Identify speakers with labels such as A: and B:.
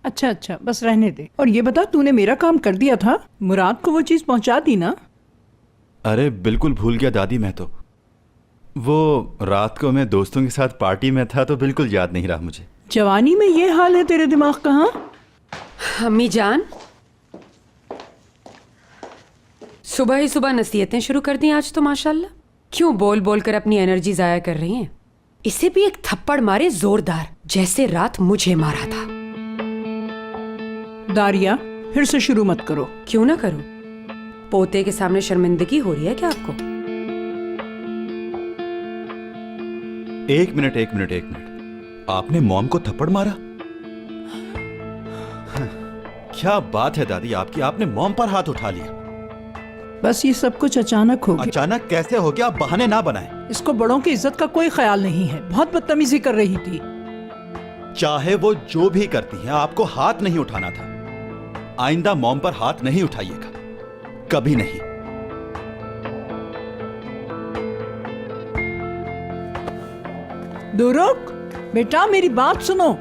A: अच्छा अच्छा, बस रहने दे। और ये बता, तूने मेरा काम कर दिया था? मुराद को वो चीज पहुंचा दी ना?
B: अरे बिल्कुल भूल गया दादी, मैं तो वो रात को मैं दोस्तों के साथ पार्टी में था तो बिल्कुल याद नहीं रहा मुझे।
A: जवानी में ये हाल है तेरे दिमाग का? हाँ,
C: अम्मी जान, सुबह ही सुबह नसीहतें शुरू कर दी आज तो माशाल्लाह। क्यों बोल बोल कर अपनी एनर्जी जाया कर रही हैं? इसे भी एक थप्पड़ मारे जोरदार, जैसे रात मुझे मारा था।
A: दारिया, फिर से शुरू मत करो।
C: क्यों ना करूं? पोते के सामने शर्मिंदगी हो रही है क्या आपको?
B: एक मिनट एक मिनट एक मिनट, आपने मॉम को थप्पड़ मारा? क्या बात है दादी आपकी, आपने मॉम पर हाथ उठा लिया।
A: बस ये सब कुछ अचानक हो गया।
B: अचानक कैसे हो गया? आप बहाने ना बनाएं।
A: इसको बड़ों की इज्जत का कोई ख्याल नहीं है। बहुत बदतमीजी कर रही थी।
B: चाहे वो जो भी करती हैं, आपको हाथ नहीं उठाना था। आइंदा मॉम पर हाथ नहीं उठाइएगा, कभी नहीं।
A: दुरुक, बेटा मेरी बात सुनो।